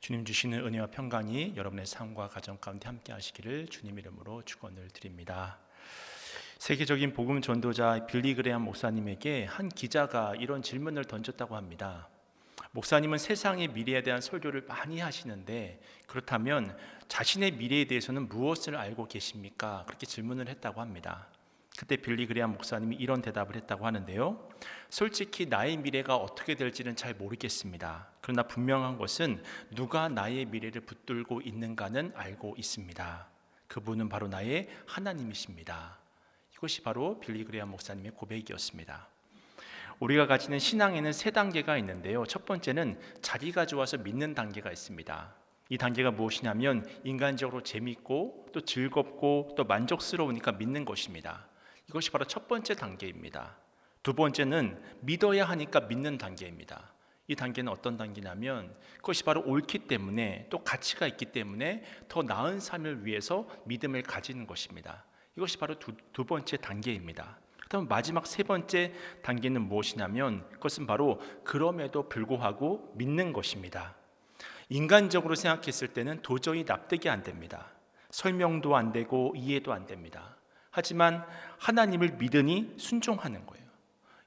주님 주시는 은혜와 평강이 여러분의 삶과 가정 가운데 함께 하시기를 주님 이름으로 축원을 드립니다. 세계적인 복음 전도자 빌리 그레이엄 목사님에게 한 기자가 이런 질문을 던졌다고 합니다. 목사님은 세상의 미래에 대한 설교를 많이 하시는데 그렇다면 자신의 미래에 대해서는 무엇을 알고 계십니까? 그렇게 질문을 했다고 합니다. 그때 빌리 그레이엄 목사님이 이런 대답을 했다고 하는데요. 솔직히 나의 미래가 어떻게 될지는 잘 모르겠습니다. 그러나 분명한 것은 누가 나의 미래를 붙들고 있는가는 알고 있습니다. 그분은 바로 나의 하나님이십니다. 이것이 바로 빌리 그레이엄 목사님의 고백이었습니다. 우리가 가지는 신앙에는 세 단계가 있는데요. 첫 번째는 자기가 좋아서 믿는 단계가 있습니다. 이 단계가 무엇이냐면 인간적으로 재밌고 또 즐겁고 또 만족스러우니까 믿는 것입니다. 이것이 바로 첫 번째 단계입니다. 두 번째는 믿어야 하니까 믿는 단계입니다. 이 단계는 어떤 단계냐면 그것이 바로 옳기 때문에 또 가치가 있기 때문에 더 나은 삶을 위해서 믿음을 가지는 것입니다. 이것이 바로 두 번째 단계입니다. 그다음 마지막 세 번째 단계는 무엇이냐면 그것은 바로 그럼에도 불구하고 믿는 것입니다. 인간적으로 생각했을 때는 도저히 납득이 안 됩니다. 설명도 안 되고 이해도 안 됩니다. 하지만 하나님을 믿으니 순종하는 거예요.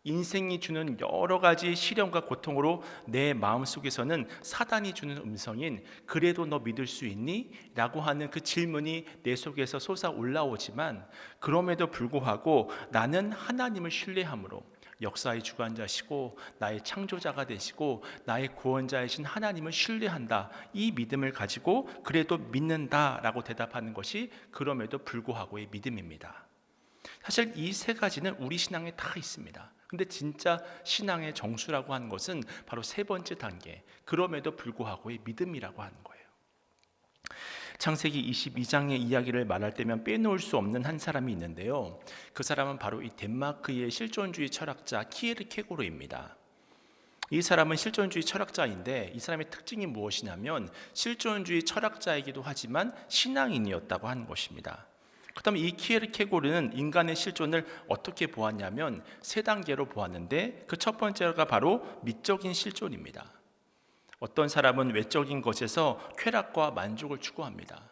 인생이 주는 여러 가지 시련과 고통으로 내 마음속에서는 사단이 주는 음성인 그래도 너 믿을 수 있니? 라고 하는 그 질문이 내 속에서 솟아 올라오지만 그럼에도 불구하고 나는 하나님을 신뢰함으로 역사의 주관자시고 나의 창조자가 되시고 나의 구원자이신 하나님을 신뢰한다. 이 믿음을 가지고 그래도 믿는다라고 대답하는 것이 그럼에도 불구하고의 믿음입니다. 사실 이 세 가지는 우리 신앙에 다 있습니다. 근데 진짜 신앙의 정수라고 하는 것은 바로 세 번째 단계, 그럼에도 불구하고의 믿음이라고 하는 거예요. 창세기 22장의 이야기를 말할 때면 빼놓을 수 없는 한 사람이 있는데요. 그 사람은 바로 이 덴마크의 실존주의 철학자 키에르케고르입니다. 이 사람은 실존주의 철학자인데 이 사람의 특징이 무엇이냐면 실존주의 철학자이기도 하지만 신앙인이었다고 하는 것입니다. 그다음에 이 키에르케고르는 인간의 실존을 어떻게 보았냐면 세 단계로 보았는데 그 첫 번째가 바로 미적인 실존입니다. 어떤 사람은 외적인 것에서 쾌락과 만족을 추구합니다.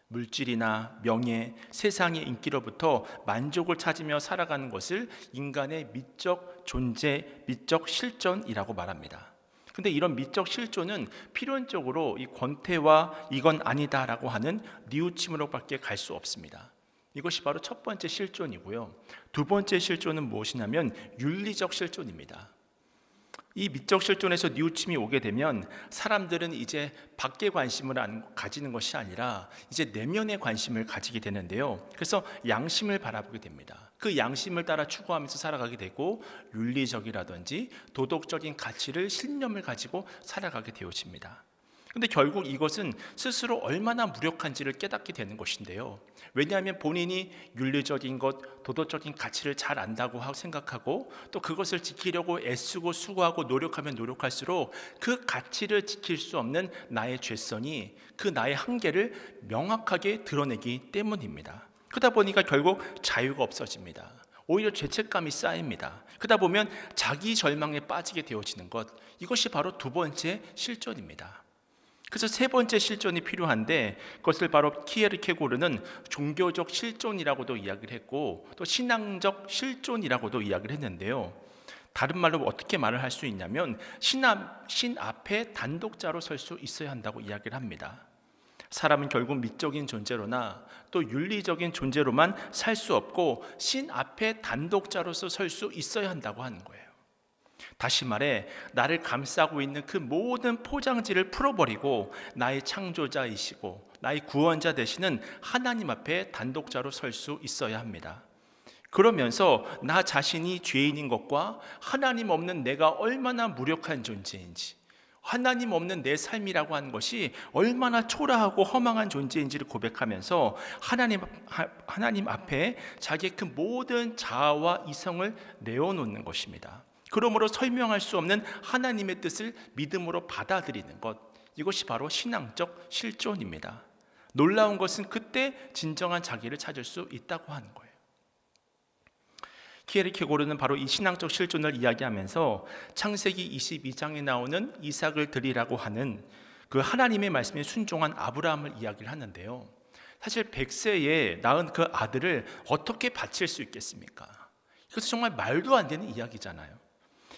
물질이나 명예, 세상의 인기로부터 만족을 찾으며 살아가는 것을 인간의 미적 존재, 미적 실존이라고 말합니다. 근데 이런 미적 실존은 필연적으로 이 권태와 이건 아니다라고 하는 뉘우침으로밖에 갈 수 없습니다. 이것이 바로 첫 번째 실존이고요. 두 번째 실존은 무엇이냐면 윤리적 실존입니다. 이 미적 실존에서 뉘우침이 오게 되면 사람들은 이제 밖에 관심을 가지는 것이 아니라 이제 내면의 관심을 가지게 되는데요. 그래서 양심을 바라보게 됩니다. 그 양심을 따라 추구하면서 살아가게 되고 윤리적이라든지 도덕적인 가치를 신념을 가지고 살아가게 되어집니다. 근데 결국 이것은 스스로 얼마나 무력한지를 깨닫게 되는 것인데요. 왜냐하면 본인이 윤리적인 것, 도덕적인 가치를 잘 안다고 생각하고 또 그것을 지키려고 애쓰고 수고하고 노력하면 노력할수록 그 가치를 지킬 수 없는 나의 죄성이 그 나의 한계를 명확하게 드러내기 때문입니다. 그러다 보니까 결국 자유가 없어집니다. 오히려 죄책감이 쌓입니다. 그러다 보면 자기 절망에 빠지게 되어지는 것, 이것이 바로 두 번째 실존입니다. 그래서 세 번째 실존이 필요한데 그것을 바로 키에르케고르는 종교적 실존이라고도 이야기를 했고 또 신앙적 실존이라고도 이야기를 했는데요. 다른 말로 어떻게 말을 할 수 있냐면 신 앞에 단독자로 설 수 있어야 한다고 이야기를 합니다. 사람은 결국 미적인 존재로나 또 윤리적인 존재로만 살 수 없고 신 앞에 단독자로서 설 수 있어야 한다고 하는 거예요. 다시 말해 나를 감싸고 있는 그 모든 포장지를 풀어버리고 나의 창조자이시고 나의 구원자 되시는 하나님 앞에 단독자로 설 수 있어야 합니다. 그러면서 나 자신이 죄인인 것과 하나님 없는 내가 얼마나 무력한 존재인지, 하나님 없는 내 삶이라고 하는 것이 얼마나 초라하고 허망한 존재인지를 고백하면서 하나님 앞에 자기의 그 모든 자아와 이성을 내어놓는 것입니다. 그러므로 설명할 수 없는 하나님의 뜻을 믿음으로 받아들이는 것, 이것이 바로 신앙적 실존입니다. 놀라운 것은 그때 진정한 자기를 찾을 수 있다고 하는 거예요. 키에르케고르는 바로 이 신앙적 실존을 이야기하면서 창세기 22장에 나오는 이삭을 드리라고 하는 그 하나님의 말씀에 순종한 아브라함을 이야기를 하는데요. 사실 100세에 낳은 그 아들을 어떻게 바칠 수 있겠습니까? 이것은 정말 말도 안 되는 이야기잖아요.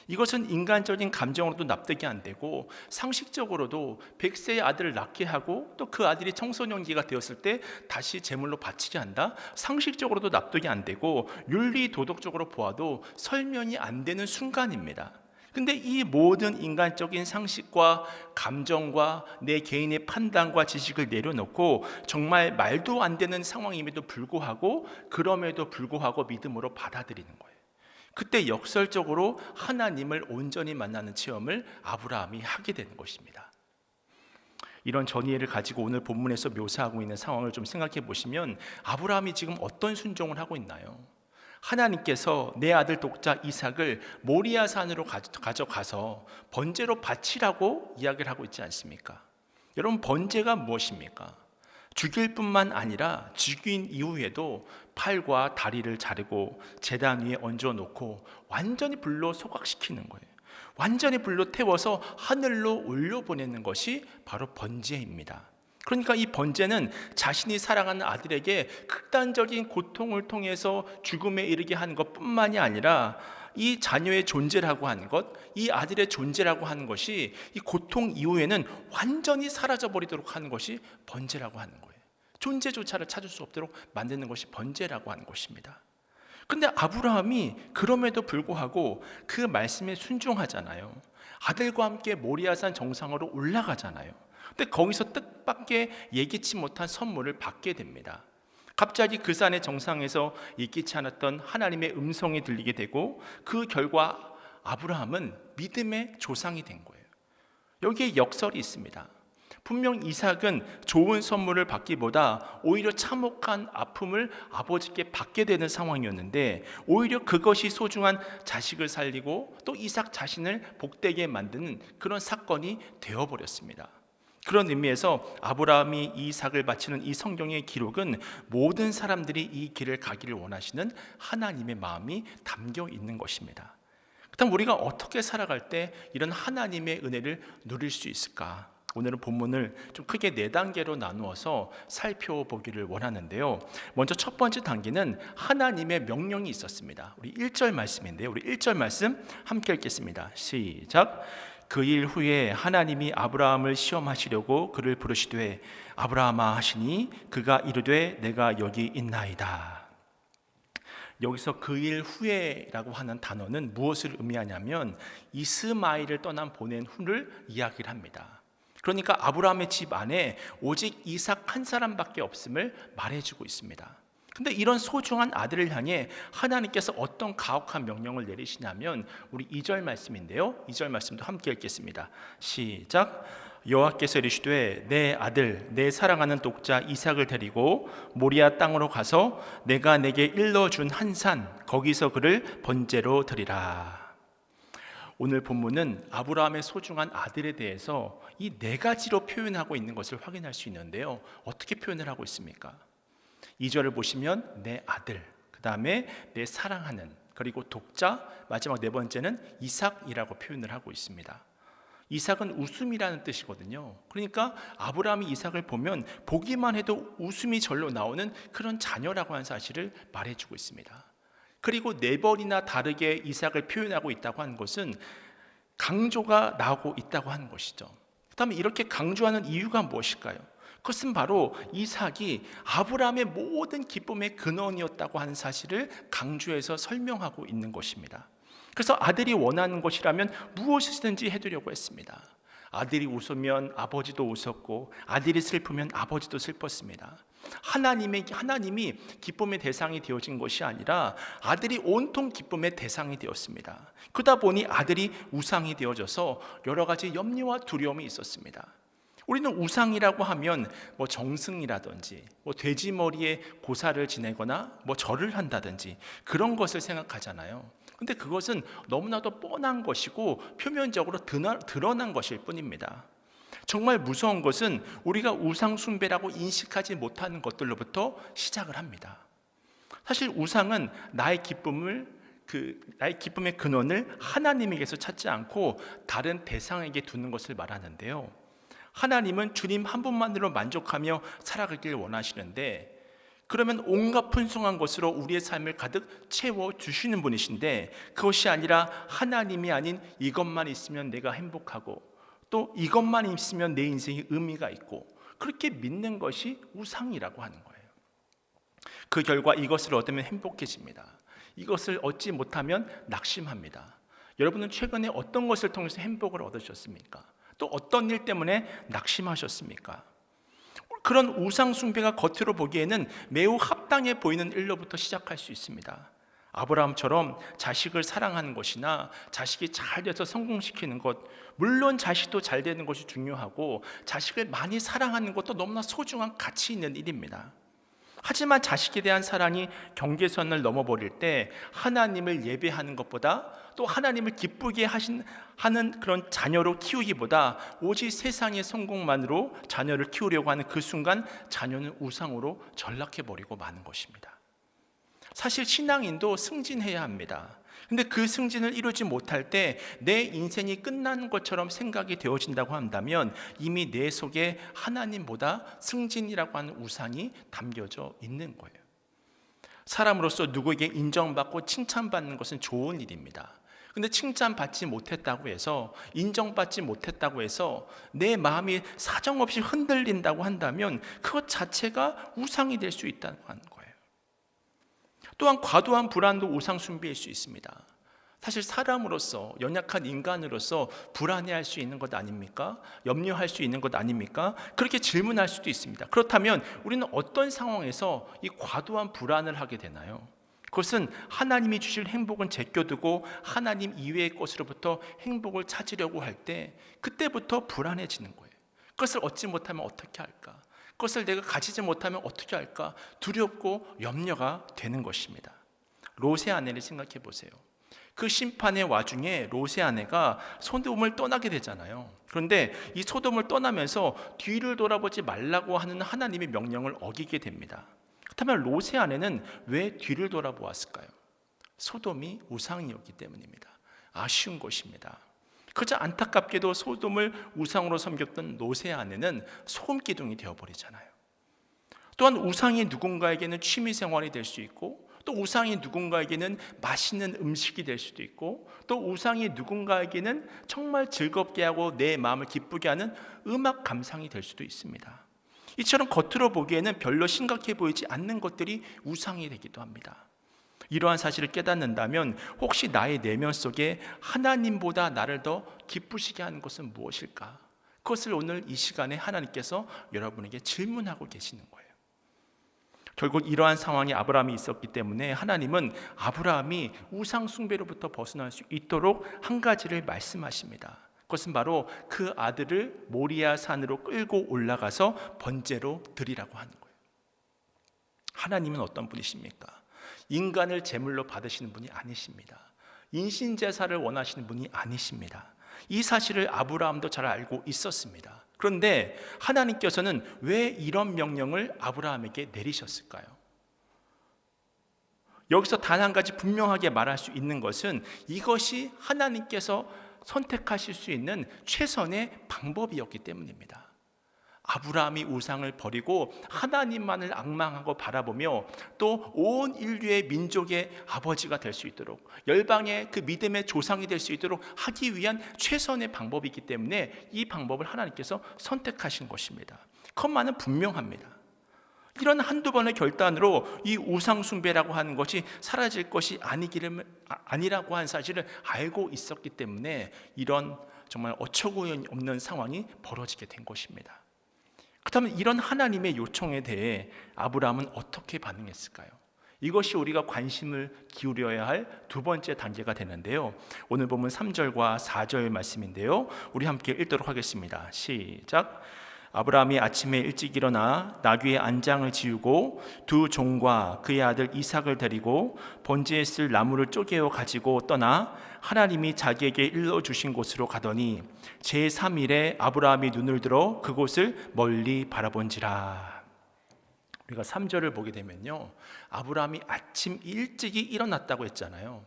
이것은 인간적인 감정으로도 납득이 안 되고 상식적으로도 100세의 아들을 낳게 하고 또 그 아들이 청소년기가 되었을 때 다시 제물로 바치게 한다? 상식적으로도 납득이 안 되고 윤리 도덕적으로 보아도 설명이 안 되는 순간입니다. 근데 이 모든 인간적인 상식과 감정과 내 개인의 판단과 지식을 내려놓고 정말 말도 안 되는 상황임에도 불구하고 그럼에도 불구하고 믿음으로 받아들이는 거예요. 그때 역설적으로 하나님을 온전히 만나는 체험을 아브라함이 하게 되는 것입니다. 이런 전이해를 가지고 오늘 본문에서 묘사하고 있는 상황을 좀 생각해 보시면 아브라함이 지금 어떤 순종을 하고 있나요? 하나님께서 내 아들 독자 이삭을 모리아 산으로 가져가서 번제로 바치라고 이야기를 하고 있지 않습니까? 여러분, 번제가 무엇입니까? 죽일 뿐만 아니라 죽인 이후에도 팔과 다리를 자르고 제단 위에 얹어 놓고 완전히 불로 소각시키는 거예요. 완전히 불로 태워서 하늘로 올려보내는 것이 바로 번제입니다. 그러니까 이 번제는 자신이 사랑하는 아들에게 극단적인 고통을 통해서 죽음에 이르게 하는 것뿐만이 아니라 이 자녀의 존재라고 하는 것, 이 아들의 존재라고 하는 것이 이 고통 이후에는 완전히 사라져버리도록 하는 것이 번제라고 하는 거예요. 존재조차를 찾을 수 없도록 만드는 것이 번제라고 하는 것입니다. 근데 아브라함이 그럼에도 불구하고 그 말씀에 순종하잖아요. 아들과 함께 모리아산 정상으로 올라가잖아요. 근데 거기서 뜻밖의 예기치 못한 선물을 받게 됩니다. 갑자기 그 산의 정상에서 예기치 않았던 하나님의 음성이 들리게 되고 그 결과 아브라함은 믿음의 조상이 된 거예요. 여기에 역설이 있습니다. 분명 이삭은 좋은 선물을 받기보다 오히려 참혹한 아픔을 아버지께 받게 되는 상황이었는데 오히려 그것이 소중한 자식을 살리고 또 이삭 자신을 복되게 만드는 그런 사건이 되어버렸습니다. 그런 의미에서 아브라함이 이삭을 바치는 이 성경의 기록은 모든 사람들이 이 길을 가기를 원하시는 하나님의 마음이 담겨 있는 것입니다. 그렇다면 우리가 어떻게 살아갈 때 이런 하나님의 은혜를 누릴 수 있을까? 오늘은 본문을 좀 크게 4단계로 나누어서 살펴보기를 원하는데요. 먼저 첫 번째 단계는 하나님의 명령이 있었습니다. 우리 1절 말씀인데요. 우리 1절 말씀 함께 읽겠습니다. 시작. 그 일 후에 하나님이 아브라함을 시험하시려고 그를 부르시되 아브라함아 하시니 그가 이르되 내가 여기 있나이다. 여기서 그 일 후에라고 하는 단어는 무엇을 의미하냐면 이스마엘을 떠난 보낸 후를 이야기를 합니다. 그러니까 아브라함의 집 안에 오직 이삭 한 사람밖에 없음을 말해주고 있습니다. 근데 이런 소중한 아들을 향해 하나님께서 어떤 가혹한 명령을 내리시냐면 우리 2절 말씀인데요. 2절 말씀도 함께 읽겠습니다. 시작. 여호와께서 이르시되 내 아들 내 사랑하는 독자 이삭을 데리고 모리아 땅으로 가서 내가 내게 일러준 한 산 거기서 그를 번제로 드리라. 오늘 본문은 아브라함의 소중한 아들에 대해서 이 4가지로 표현하고 있는 것을 확인할 수 있는데요. 어떻게 표현을 하고 있습니까? 2절을 보시면 내 아들, 그 다음에 내 사랑하는, 그리고 독자, 마지막 4번째는 이삭이라고 표현을 하고 있습니다. 이삭은 웃음이라는 뜻이거든요. 그러니까 아브라함이 이삭을 보면 보기만 해도 웃음이 절로 나오는 그런 자녀라고 하는 사실을 말해주고 있습니다. 그리고 4번이나 다르게 이삭을 표현하고 있다고 하는 것은 강조가 나오고 있다고 하는 것이죠. 그렇다면 이렇게 강조하는 이유가 무엇일까요? 그것은 바로 이삭이 아브라함의 모든 기쁨의 근원이었다고 하는 사실을 강조해서 설명하고 있는 것입니다. 그래서 아들이 원하는 것이라면 무엇이든지 해두려고 했습니다. 아들이 웃으면 아버지도 웃었고 아들이 슬프면 아버지도 슬펐습니다. 하나님이 기쁨의 대상이 되어진 것이 아니라 아들이 온통 기쁨의 대상이 되었습니다. 그러다 보니 아들이 우상이 되어져서 여러 가지 염려와 두려움이 있었습니다. 우리는 우상이라고 하면 정승이라든지 돼지 머리에 고사를 지내거나 절을 한다든지 그런 것을 생각하잖아요. 근데 그것은 너무나도 뻔한 것이고 표면적으로 드러난 것일 뿐입니다. 정말 무서운 것은 우리가 우상 숭배라고 인식하지 못하는 것들로부터 시작을 합니다. 사실 우상은 나의 기쁨의 근원을 하나님에게서 찾지 않고 다른 대상에게 두는 것을 말하는데요. 하나님은 주님 한 분만으로 만족하며 살아가길 원하시는데, 그러면 온갖 풍성한 것으로 우리의 삶을 가득 채워주시는 분이신데, 그것이 아니라 하나님이 아닌 이것만 있으면 내가 행복하고 또 이것만 있으면 내 인생이 의미가 있고, 그렇게 믿는 것이 우상이라고 하는 거예요. 그 결과 이것을 얻으면 행복해집니다. 이것을 얻지 못하면 낙심합니다. 여러분은 최근에 어떤 것을 통해서 행복을 얻으셨습니까? 또 어떤 일 때문에 낙심하셨습니까? 그런 우상 숭배가 겉으로 보기에는 매우 합당해 보이는 일로부터 시작할 수 있습니다. 아브라함처럼 자식을 사랑하는 것이나 자식이 잘 돼서 성공시키는 것, 물론 자식도 잘 되는 것이 중요하고 자식을 많이 사랑하는 것도 너무나 소중한 가치 있는 일입니다. 하지만 자식에 대한 사랑이 경계선을 넘어버릴 때 하나님을 예배하는 것보다, 또 하나님을 기쁘게 하는 그런 자녀로 키우기보다 오직 세상의 성공만으로 자녀를 키우려고 하는 그 순간 자녀는 우상으로 전락해버리고 마는 것입니다. 사실 신앙인도 승진해야 합니다. 근데 그 승진을 이루지 못할 때 내 인생이 끝나는 것처럼 생각이 되어진다고 한다면 이미 내 속에 하나님보다 승진이라고 하는 우상이 담겨져 있는 거예요. 사람으로서 누구에게 인정받고 칭찬받는 것은 좋은 일입니다. 근데 칭찬받지 못했다고 해서, 인정받지 못했다고 해서 내 마음이 사정없이 흔들린다고 한다면 그것 자체가 우상이 될 수 있다는 거예요. 또한 과도한 불안도 우상 숭배일 수 있습니다. 사실 사람으로서, 연약한 인간으로서 불안해할 수 있는 것 아닙니까? 염려할 수 있는 것 아닙니까? 그렇게 질문할 수도 있습니다. 그렇다면 우리는 어떤 상황에서 이 과도한 불안을 하게 되나요? 그것은 하나님이 주실 행복은 제껴두고 하나님 이외의 것으로부터 행복을 찾으려고 할 때, 그때부터 불안해지는 거예요. 그것을 얻지 못하면 어떻게 할까? 그것을 내가 가지지 못하면 어떻게 할까? 두렵고 염려가 되는 것입니다. 롯의 아내를 생각해 보세요. 그 심판의 와중에 롯의 아내가 소돔을 떠나게 되잖아요. 그런데 이 소돔을 떠나면서 뒤를 돌아보지 말라고 하는 하나님의 명령을 어기게 됩니다. 그렇다면 롯의 아내는 왜 뒤를 돌아보았을까요? 소돔이 우상이었기 때문입니다. 아쉬운 것입니다. 그저 안타깝게도 소돔을 우상으로 섬겼던 롯의 아내는 소금기둥이 되어버리잖아요. 또한 우상이 누군가에게는 취미생활이 될 수 있고, 또 우상이 누군가에게는 맛있는 음식이 될 수도 있고, 또 우상이 누군가에게는 정말 즐겁게 하고 내 마음을 기쁘게 하는 음악 감상이 될 수도 있습니다. 이처럼 겉으로 보기에는 별로 심각해 보이지 않는 것들이 우상이 되기도 합니다. 이러한 사실을 깨닫는다면 혹시 나의 내면 속에 하나님보다 나를 더 기쁘시게 하는 것은 무엇일까? 그것을 오늘 이 시간에 하나님께서 여러분에게 질문하고 계시는 거예요. 결국 이러한 상황이 아브라함이 있었기 때문에 하나님은 아브라함이 우상 숭배로부터 벗어날 수 있도록 한 가지를 말씀하십니다. 그것은 바로 그 아들을 모리아 산으로 끌고 올라가서 번제로 드리라고 하는 거예요. 하나님은 어떤 분이십니까? 인간을 제물로 받으시는 분이 아니십니다. 인신제사를 원하시는 분이 아니십니다. 이 사실을 아브라함도 잘 알고 있었습니다. 그런데 하나님께서는 왜 이런 명령을 아브라함에게 내리셨을까요? 여기서 단 한 가지 분명하게 말할 수 있는 것은 이것이 하나님께서 선택하실 수 있는 최선의 방법이었기 때문입니다. 아브라함이 우상을 버리고 하나님만을 앙망하고 바라보며 또 온 인류의 민족의 아버지가 될 수 있도록, 열방의 그 믿음의 조상이 될 수 있도록 하기 위한 최선의 방법이기 때문에 이 방법을 하나님께서 선택하신 것입니다. 그것만은 분명합니다. 이런 한두 번의 결단으로 이 우상 숭배라고 하는 것이 사라질 것이 아니라고 한 사실을 알고 있었기 때문에 이런 정말 어처구니 없는 상황이 벌어지게 된 것입니다. 그렇다면 이런 하나님의 요청에 대해 아브라함은 어떻게 반응했을까요? 이것이 우리가 관심을 기울여야 할 두 번째 단계가 되는데요. 오늘 보면 3절과 4절 말씀인데요. 우리 함께 읽도록 하겠습니다. 시작. 아브라함이 아침에 일찍 일어나 나귀의 안장을 지우고 두 종과 그의 아들 이삭을 데리고 번제에 쓸 나무를 쪼개어 가지고 떠나 하나님이 자기에게 일러주신 곳으로 가더니 제3일에 아브라함이 눈을 들어 그곳을 멀리 바라본지라. 우리가 3절을 보게 되면요, 아브라함이 아침 일찍이 일어났다고 했잖아요.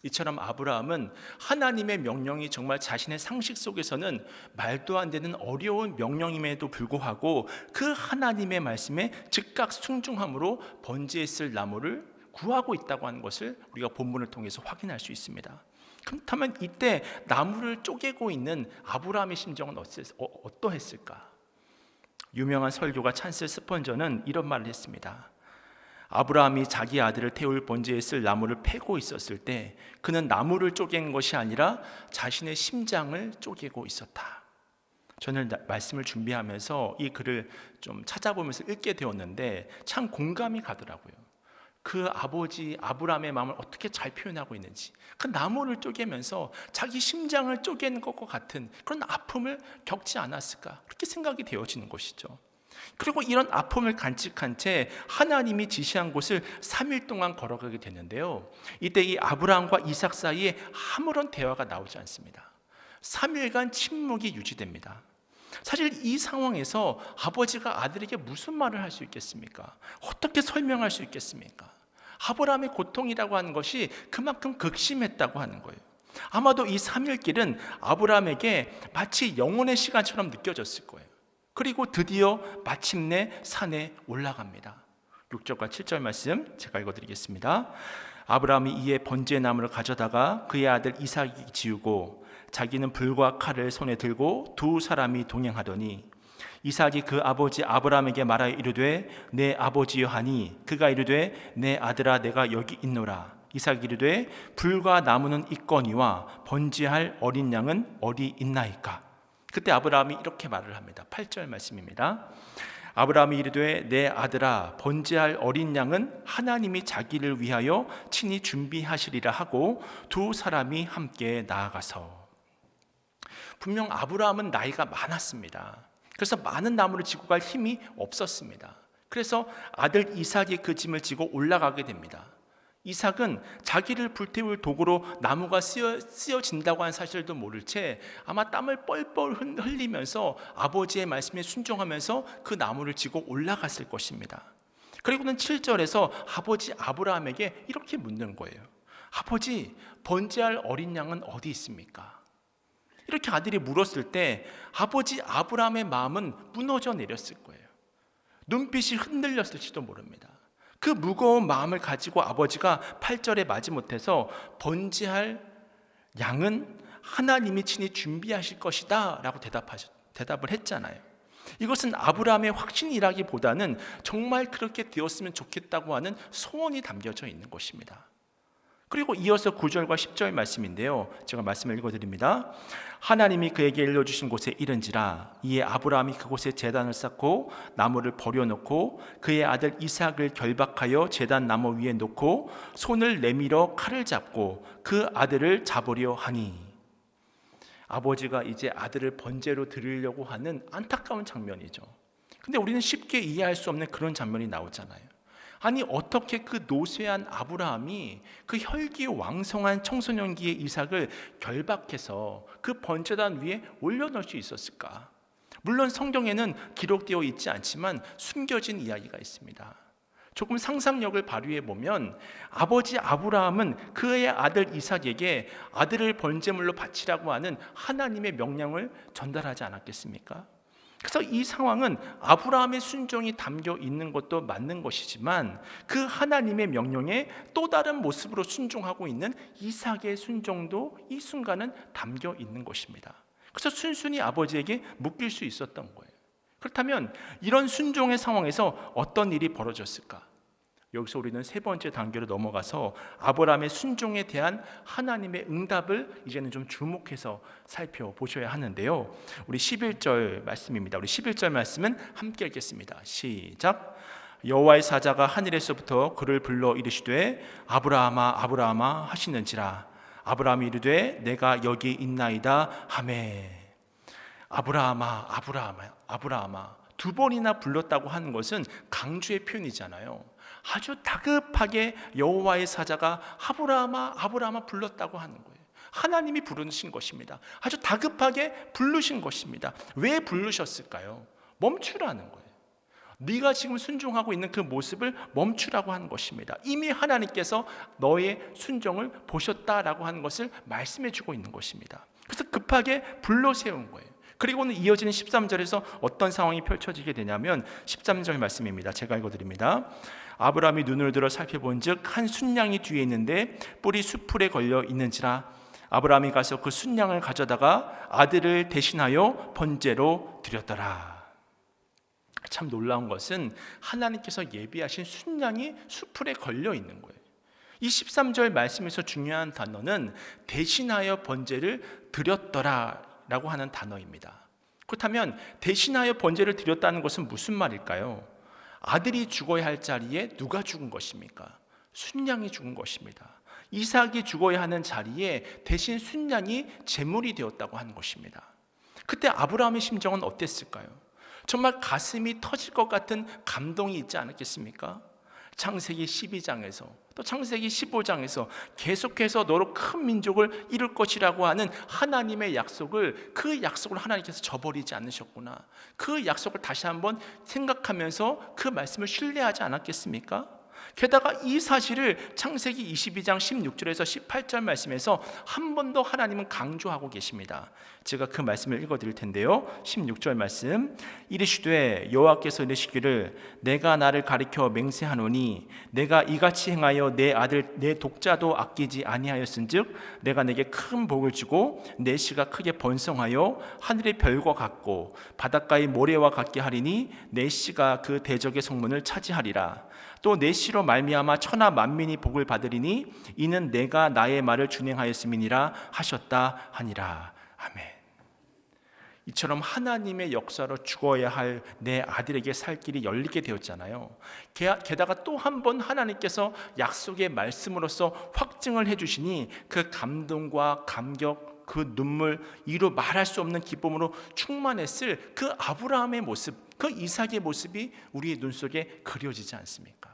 이처럼 아브라함은 하나님의 명령이 정말 자신의 상식 속에서는 말도 안 되는 어려운 명령임에도 불구하고 그 하나님의 말씀에 즉각 순종함으로 번제에 쓸 나무를 구하고 있다고 하는 것을 우리가 본문을 통해서 확인할 수 있습니다. 그렇다면 이때 나무를 쪼개고 있는 아브라함의 심정은 어떠했을까? 유명한 설교가 찬스 스펀저는 이런 말을 했습니다. 아브라함이 자기 아들을 태울 번제에 쓸 나무를 패고 있었을 때 그는 나무를 쪼갠 것이 아니라 자신의 심장을 쪼개고 있었다. 저는 말씀을 준비하면서 이 글을 좀 찾아보면서 읽게 되었는데 참 공감이 가더라고요. 그 아버지 아브라함의 마음을 어떻게 잘 표현하고 있는지, 그 나무를 쪼개면서 자기 심장을 쪼개는 것과 같은 그런 아픔을 겪지 않았을까, 그렇게 생각이 되어지는 것이죠. 그리고 이런 아픔을 간직한 채 하나님이 지시한 곳을 3일 동안 걸어가게 되는데요, 이때 이 아브라함과 이삭 사이에 아무런 대화가 나오지 않습니다. 3일간 침묵이 유지됩니다. 사실 이 상황에서 아버지가 아들에게 무슨 말을 할 수 있겠습니까? 어떻게 설명할 수 있겠습니까? 아브라함의 고통이라고 하는 것이 그만큼 극심했다고 하는 거예요. 아마도 이 3일길은 아브라함에게 마치 영혼의 시간처럼 느껴졌을 거예요. 그리고 드디어 마침내 산에 올라갑니다. 6절과 7절 말씀 제가 읽어드리겠습니다. 아브라함이 이에 번제의 나무를 가져다가 그의 아들 이삭이 지우고 자기는 불과 칼을 손에 들고 두 사람이 동행하더니 이삭이 그 아버지 아브라함에게 말하여 이르되 내 아버지여 하니 그가 이르되 내 아들아 내가 여기 있노라. 이삭이 이르되 불과 나무는 있거니와 번제할 어린 양은 어디 있나이까. 그때 아브라함이 이렇게 말을 합니다. 8절 말씀입니다. 아브라함이 이르되 내 아들아 번제할 어린 양은 하나님이 자기를 위하여 친히 준비하시리라 하고 두 사람이 함께 나아가서. 분명 아브라함은 나이가 많았습니다. 그래서 많은 나무를 지고 갈 힘이 없었습니다. 그래서 아들 이삭이 그 짐을 지고 올라가게 됩니다. 이삭은 자기를 불태울 도구로 나무가 쓰여진다고 하는 사실도 모를 채 아마 땀을 뻘뻘 흘리면서 아버지의 말씀에 순종하면서 그 나무를 지고 올라갔을 것입니다. 그리고는 7절에서 아버지 아브라함에게 이렇게 묻는 거예요. 아버지, 번제할 어린 양은 어디 있습니까? 이렇게 아들이 물었을 때 아버지 아브라함의 마음은 무너져 내렸을 거예요. 눈빛이 흔들렸을지도 모릅니다. 그 무거운 마음을 가지고 아버지가 8절에 마지못해서 번제할 양은 하나님이 친히 준비하실 것이다 라고 대답을 했잖아요. 이것은 아브라함의 확신이라기보다는 정말 그렇게 되었으면 좋겠다고 하는 소원이 담겨져 있는 것입니다. 그리고 이어서 9절과 10절 말씀인데요, 제가 말씀을 읽어드립니다. 하나님이 그에게 일러주신 곳에 이른지라 이에 아브라함이 그곳에 제단을 쌓고 나무를 버려놓고 그의 아들 이삭을 결박하여 제단 나무 위에 놓고 손을 내밀어 칼을 잡고 그 아들을 잡으려 하니. 아버지가 이제 아들을 번제로 드리려고 하는 안타까운 장면이죠. 근데 우리는 쉽게 이해할 수 없는 그런 장면이 나오잖아요. 아니 어떻게 그 노쇠한 아브라함이 그 혈기왕성한 청소년기의 이삭을 결박해서 그 번제단 위에 올려놓을 수 있었을까? 물론 성경에는 기록되어 있지 않지만 숨겨진 이야기가 있습니다. 조금 상상력을 발휘해 보면 아버지 아브라함은 그의 아들 이삭에게 아들을 번제물로 바치라고 하는 하나님의 명령을 전달하지 않았겠습니까? 그래서 이 상황은 아브라함의 순종이 담겨 있는 것도 맞는 것이지만 그 하나님의 명령에 또 다른 모습으로 순종하고 있는 이삭의 순종도 이 순간은 담겨 있는 것입니다. 그래서 순순히 아버지에게 묶일 수 있었던 거예요. 그렇다면 이런 순종의 상황에서 어떤 일이 벌어졌을까? 여기서 우리는 세 번째 단계로 넘어가서 아브라함의 순종에 대한 하나님의 응답을 이제는 좀 주목해서 살펴보셔야 하는데요, 우리 11절 말씀입니다. 우리 11절 말씀은 함께 읽겠습니다. 시작. 여호와의 사자가 하늘에서부터 그를 불러 이르시되 아브라함아 아브라함아 하시는지라. 아브라함이 이르되 내가 여기 있나이다 하매. 아브라함아 아브라함아 아브라함아 두 번이나 불렀다고 하는 것은 강조의 표현이잖아요. 아주 다급하게 여호와의 사자가 아브라함아 아브라함아 불렀다고 하는 거예요. 하나님이 부르신 것입니다. 아주 다급하게 부르신 것입니다. 왜 부르셨을까요? 멈추라는 거예요. 네가 지금 순종하고 있는 그 모습을 멈추라고 하는 것입니다. 이미 하나님께서 너의 순종을 보셨다라고 하는 것을 말씀해 주고 있는 것입니다. 그래서 급하게 불러 세운 거예요. 그리고는 이어지는 13절에서 어떤 상황이 펼쳐지게 되냐면 13절 말씀입니다. 제가 읽어드립니다. 아브라함이 눈을 들어 살펴본즉 한 순양이 뒤에 있는데 뿔이 숫풀에 걸려 있는지라. 아브라함이 가서 그 순양을 가져다가 아들을 대신하여 번제로 드렸더라. 참 놀라운 것은 하나님께서 예비하신 순양이 숫풀에 걸려 있는 거예요. 이 13절 말씀에서 중요한 단어는 대신하여 번제를 드렸더라 라고 하는 단어입니다. 그렇다면 대신하여 번제를 드렸다는 것은 무슨 말일까요? 아들이 죽어야 할 자리에 누가 죽은 것입니까? 순양이 죽은 것입니다. 이삭이 죽어야 하는 자리에 대신 순양이 제물이 되었다고 하는 것입니다. 그때 아브라함의 심정은 어땠을까요? 정말 가슴이 터질 것 같은 감동이 있지 않았겠습니까? 창세기 12장에서 또 창세기 15장에서 계속해서 너로 큰 민족을 이룰 것이라고 하는 하나님의 약속을, 그 약속을 하나님께서 저버리지 않으셨구나, 그 약속을 다시 한번 생각하면서 그 말씀을 신뢰하지 않았겠습니까? 게다가 이 사실을 창세기 22장 16절에서 18절 말씀에서 한 번 더 하나님은 강조하고 계십니다. 제가 그 말씀을 읽어드릴 텐데요. 16절 말씀, 이르시되 여호와께서 이르시기를 내가 나를 가리켜 맹세하노니 내가 이같이 행하여 내 아들 내 독자도 아끼지 아니하였은즉 내가 내게 큰 복을 주고 내 씨가 크게 번성하여 하늘의 별과 같고 바닷가의 모래와 같게 하리니 내 씨가 그 대적의 성문을 차지하리라. 또 내 씨로 말미암아 천하 만민이 복을 받으리니 이는 내가 나의 말을 준행하였음이니라 하셨다 하니라. 아멘. 이처럼 하나님의 역사로 죽어야 할 내 아들에게 살 길이 열리게 되었잖아요. 게다가 또 한 번 하나님께서 약속의 말씀으로써 확증을 해주시니 그 감동과 감격, 그 눈물, 이루 말할 수 없는 기쁨으로 충만했을 그 아브라함의 모습, 그 이삭의 모습이 우리의 눈 속에 그려지지 않습니까?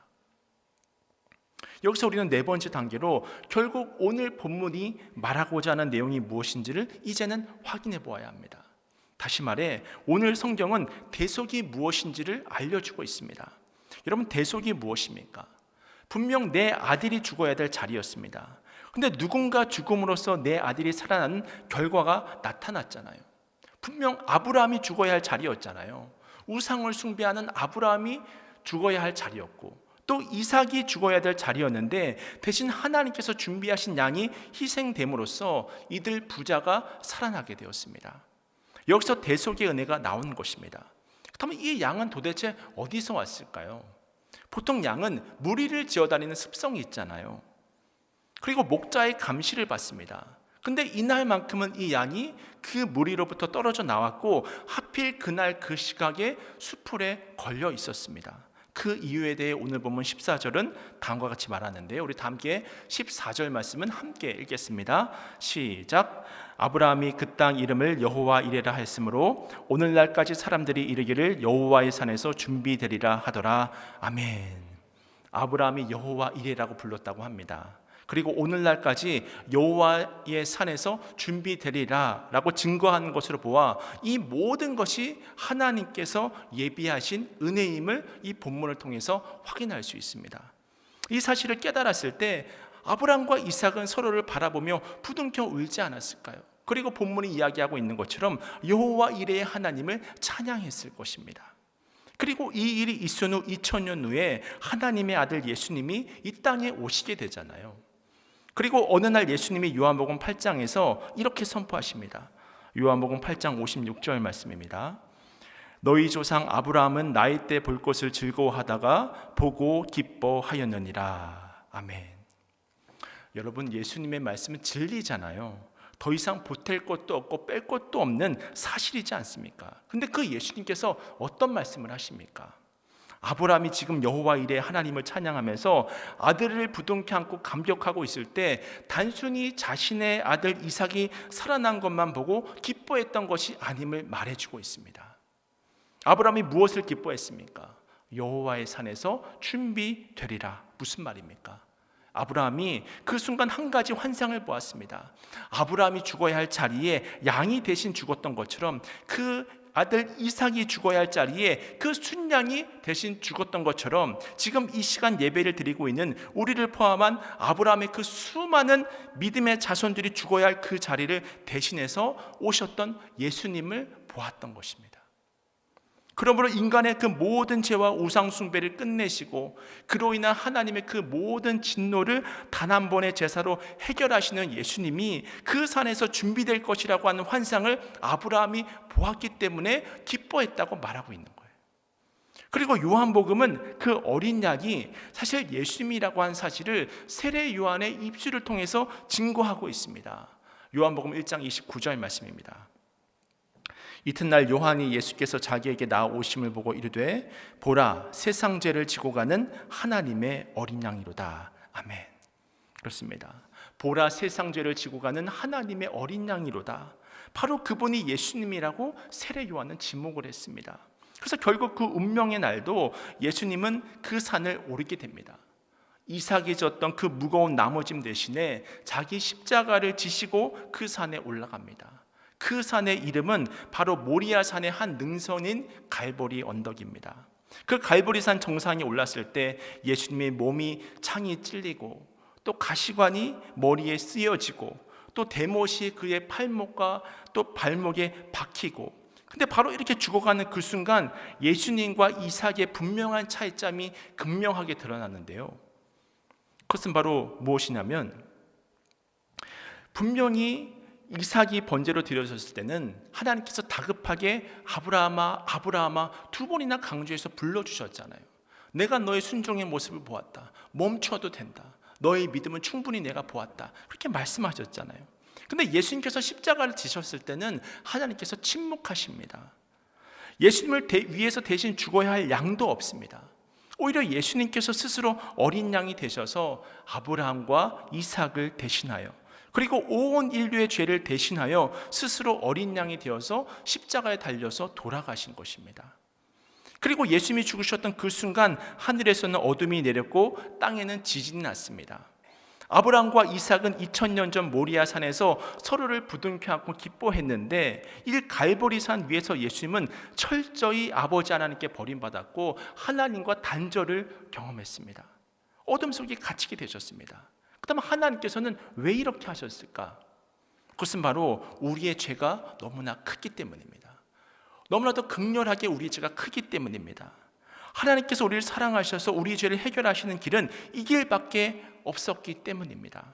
여기서 우리는 네 번째 단계로 결국 오늘 본문이 말하고자 하는 내용이 무엇인지를 이제는 확인해 보아야 합니다. 다시 말해 오늘 성경은 대속이 무엇인지를 알려주고 있습니다. 여러분, 대속이 무엇입니까? 분명 내 아들이 죽어야 될 자리였습니다. 근데 누군가 죽음으로써 내 아들이 살아나는 결과가 나타났잖아요. 분명 아브라함이 죽어야 할 자리였잖아요. 우상을 숭배하는 아브라함이 죽어야 할 자리였고 또 이삭이 죽어야 될 자리였는데 대신 하나님께서 준비하신 양이 희생됨으로써 이들 부자가 살아나게 되었습니다. 여기서 대속의 은혜가 나온 것입니다. 그렇다면 이 양은 도대체 어디서 왔을까요? 보통 양은 무리를 지어다니는 습성이 있잖아요. 그리고 목자의 감시를 받습니다. 근데 이날만큼은 이 양이 그 무리로부터 떨어져 나왔고 하필 그날 그 시각에 숲풀에 걸려 있었습니다. 그 이유에 대해 오늘 본문 14절은 다음과 같이 말하는데요. 우리 다 함께 14절 말씀은 함께 읽겠습니다. 시작. 아브라함이 그 땅 이름을 여호와 이레라 했으므로 오늘날까지 사람들이 이르기를 여호와의 산에서 준비되리라 하더라. 아멘. 아브라함이 여호와 이레라고 불렀다고 합니다. 그리고 오늘날까지 여호와의 산에서 준비되리라 라고 증거하는 것으로 보아 이 모든 것이 하나님께서 예비하신 은혜임을 이 본문을 통해서 확인할 수 있습니다. 이 사실을 깨달았을 때 아브람과 이삭은 서로를 바라보며 부둥켜 울지 않았을까요? 그리고 본문이 이야기하고 있는 것처럼 여호와 이레의 하나님을 찬양했을 것입니다. 그리고 이 일이 있은 후 2000년 후에 하나님의 아들 예수님이 이 땅에 오시게 되잖아요. 그리고 어느 날 예수님이 요한복음 8장에서 이렇게 선포하십니다. 요한복음 8장 56절 말씀입니다. 너희 조상 아브라함은 나이 때 볼 것을 즐거워하다가 보고 기뻐하였느니라. 아멘. 여러분, 예수님의 말씀은 진리잖아요. 더 이상 보탤 것도 없고 뺄 것도 없는 사실이지 않습니까? 근데 그 예수님께서 어떤 말씀을 하십니까? 아브라함이 지금 여호와 이레 하나님을 찬양하면서 아들을 부둥켜 안고 감격하고 있을 때 단순히 자신의 아들 이삭이 살아난 것만 보고 기뻐했던 것이 아님을 말해주고 있습니다. 아브라함이 무엇을 기뻐했습니까? 여호와의 산에서 준비되리라. 무슨 말입니까? 아브라함이 그 순간 한 가지 환상을 보았습니다. 아브라함이 죽어야 할 자리에 양이 대신 죽었던 것처럼 그 아들 이삭이 죽어야 할 자리에 그 순양이 대신 죽었던 것처럼 지금 이 시간 예배를 드리고 있는 우리를 포함한 아브라함의 그 수많은 믿음의 자손들이 죽어야 할 그 자리를 대신해서 오셨던 예수님을 보았던 것입니다. 그러므로 인간의 그 모든 죄와 우상 숭배를 끝내시고 그로 인한 하나님의 그 모든 진노를 단 한 번의 제사로 해결하시는 예수님이 그 산에서 준비될 것이라고 하는 환상을 아브라함이 보았기 때문에 기뻐했다고 말하고 있는 거예요. 그리고 요한복음은 그 어린 양이 사실 예수님이라고 한 사실을 세례 요한의 입술을 통해서 증거하고 있습니다. 요한복음 1장 29절 말씀입니다. 이튿날 요한이 예수께서 자기에게 나오심을 보고 이르되 보라 세상 죄를 지고 가는 하나님의 어린 양이로다. 아멘. 그렇습니다. 보라 세상 죄를 지고 가는 하나님의 어린 양이로다. 바로 그분이 예수님이라고 세례 요한은 지목을 했습니다. 그래서 결국 그 운명의 날도 예수님은 그 산을 오르게 됩니다. 이삭이 졌던 그 무거운 나무짐 대신에 자기 십자가를 지시고 그 산에 올라갑니다. 그 산의 이름은 바로 모리아 산의 한 능선인 갈보리 언덕입니다. 그 갈보리산 정상에 올랐을 때 예수님의 몸이 창이 찔리고 또 가시관이 머리에 쓰여지고 또 대못이 그의 팔목과 또 발목에 박히고, 근데 바로 이렇게 죽어가는 그 순간 예수님과 이삭의 분명한 차이점이 극명하게 드러났는데요. 그것은 바로 무엇이냐면 분명히 이삭이 번제로 드려졌을 때는 하나님께서 다급하게 아브라함아 아브라함아 두 번이나 강조해서 불러주셨잖아요. 내가 너의 순종의 모습을 보았다. 멈춰도 된다. 너의 믿음은 충분히 내가 보았다. 그렇게 말씀하셨잖아요. 근데 예수님께서 십자가를 지셨을 때는 하나님께서 침묵하십니다. 예수님을 위해서 대신 죽어야 할 양도 없습니다. 오히려 예수님께서 스스로 어린 양이 되셔서 아브라함과 이삭을 대신하여 그리고 온 인류의 죄를 대신하여 스스로 어린 양이 되어서 십자가에 달려서 돌아가신 것입니다. 그리고 예수님이 죽으셨던 그 순간 하늘에서는 어둠이 내렸고 땅에는 지진이 났습니다. 아브라함과 이삭은 2000년 전 모리아 산에서 서로를 부둥켜 안고 기뻐했는데 이 갈보리산 위에서 예수님은 철저히 아버지 하나님께 버림받았고 하나님과 단절을 경험했습니다. 어둠 속에 갇히게 되셨습니다. 그다음 하나님께서는 왜 이렇게 하셨을까? 그것은 바로 우리의 죄가 너무나 크기 때문입니다. 너무나도 극렬하게 우리의 죄가 크기 때문입니다. 하나님께서 우리를 사랑하셔서 우리의 죄를 해결하시는 길은 이 길밖에 없었기 때문입니다.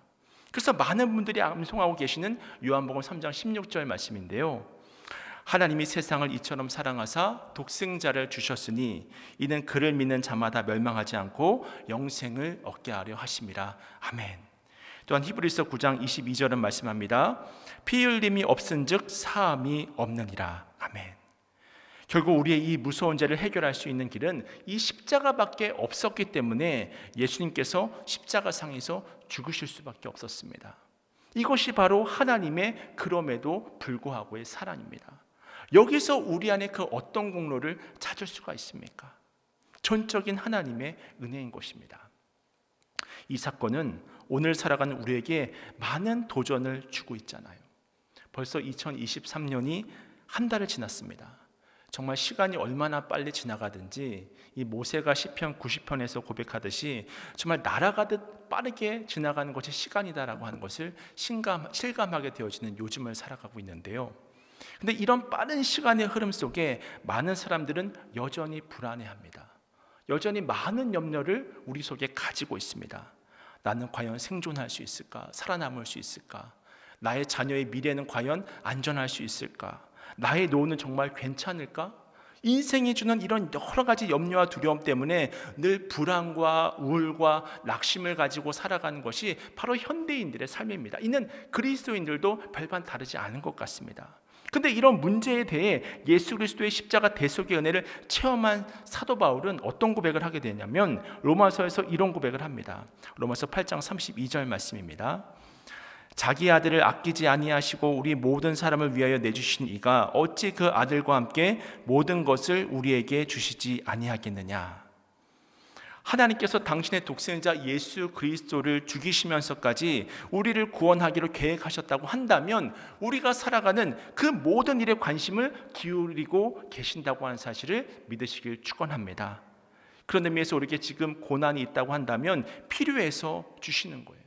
그래서 많은 분들이 암송하고 계시는 요한복음 3장 16절 말씀인데요. 하나님이 세상을 이처럼 사랑하사 독생자를 주셨으니 이는 그를 믿는 자마다 멸망하지 않고 영생을 얻게 하려 하심이라. 아멘. 또한 히브리서 9장 22절은 말씀합니다. 피 흘림이 없은즉 사함이 없느니라. 아멘. 결국 우리의 이 무서운 죄를 해결할 수 있는 길은 이 십자가밖에 없었기 때문에 예수님께서 십자가상에서 죽으실 수밖에 없었습니다. 이것이 바로 하나님의 그럼에도 불구하고의 사랑입니다. 여기서 우리 안에 그 어떤 공로를 찾을 수가 있습니까? 전적인 하나님의 은혜인 것입니다. 이 사건은 오늘 살아가는 우리에게 많은 도전을 주고 있잖아요. 벌써 2023년이 한 달을 지났습니다. 정말 시간이 얼마나 빨리 지나가든지 이 모세가 시편 90편에서 고백하듯이 정말 날아가듯 빠르게 지나가는 것이 시간이다라고 하는 것을 실감하게 되어지는 요즘을 살아가고 있는데요. 근데 이런 빠른 시간의 흐름 속에 많은 사람들은 여전히 불안해합니다. 여전히 많은 염려를 우리 속에 가지고 있습니다. 나는 과연 생존할 수 있을까? 살아남을 수 있을까? 나의 자녀의 미래는 과연 안전할 수 있을까? 나의 노후는 정말 괜찮을까? 인생이 주는 이런 여러 가지 염려와 두려움 때문에 늘 불안과 우울과 낙심을 가지고 살아가는 것이 바로 현대인들의 삶입니다. 이는 그리스도인들도 별반 다르지 않은 것 같습니다. 근데 이런 문제에 대해 예수 그리스도의 십자가 대속의 은혜를 체험한 사도 바울은 어떤 고백을 하게 되냐면 로마서에서 이런 고백을 합니다. 로마서 8장 32절 말씀입니다. 자기 아들을 아끼지 아니하시고 우리 모든 사람을 위하여 내주신 이가 어찌 그 아들과 함께 모든 것을 우리에게 주시지 아니하겠느냐. 하나님께서 당신의 독생자 예수 그리스도를 죽이시면서까지 우리를 구원하기로 계획하셨다고 한다면 우리가 살아가는 그 모든 일에 관심을 기울이고 계신다고 하는 사실을 믿으시길 축원합니다. 그런 의미에서 우리에게 지금 고난이 있다고 한다면 필요해서 주시는 거예요.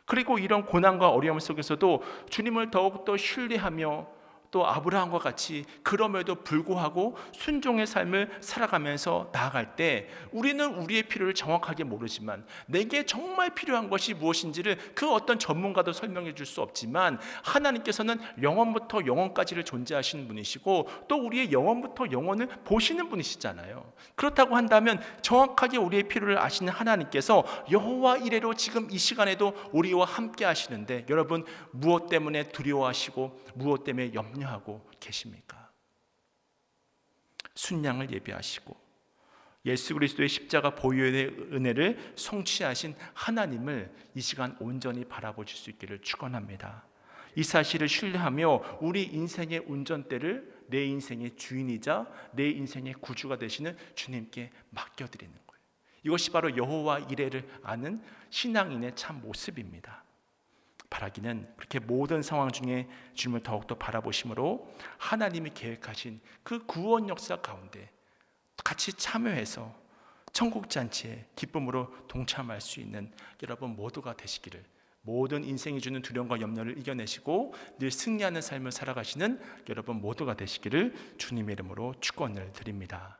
그리고 이런 고난과 어려움 속에서도 주님을 더욱더 신뢰하며 또 아브라함과 같이 그럼에도 불구하고 순종의 삶을 살아가면서 나아갈 때 우리는 우리의 필요를 정확하게 모르지만 내게 정말 필요한 것이 무엇인지를 그 어떤 전문가도 설명해 줄 수 없지만 하나님께서는 영원부터 영원까지를 존재하시는 분이시고 또 우리의 영원부터 영원을 보시는 분이시잖아요. 그렇다고 한다면 정확하게 우리의 필요를 아시는 하나님께서 여호와 이레로 지금 이 시간에도 우리와 함께 하시는데 여러분 무엇 때문에 두려워하시고 무엇 때문에 염려하고 계십니까? 순양을 예비하시고 예수 그리스도의 십자가 보혈의 은혜를 성취하신 하나님을 이 시간 온전히 바라보실 수 있기를 축원합니다. 이 사실을 신뢰하며 우리 인생의 운전대를 내 인생의 주인이자 내 인생의 구주가 되시는 주님께 맡겨드리는 거예요. 이것이 바로 여호와 이레를 아는 신앙인의 참 모습입니다. 바라기는 그렇게 모든 상황 중에 주님을 더욱더 바라보심으로 하나님이 계획하신 그 구원 역사 가운데 같이 참여해서 천국잔치에 기쁨으로 동참할 수 있는 여러분 모두가 되시기를, 모든 인생이 주는 두려움과 염려를 이겨내시고 늘 승리하는 삶을 살아가시는 여러분 모두가 되시기를 주님의 이름으로 축원을 드립니다.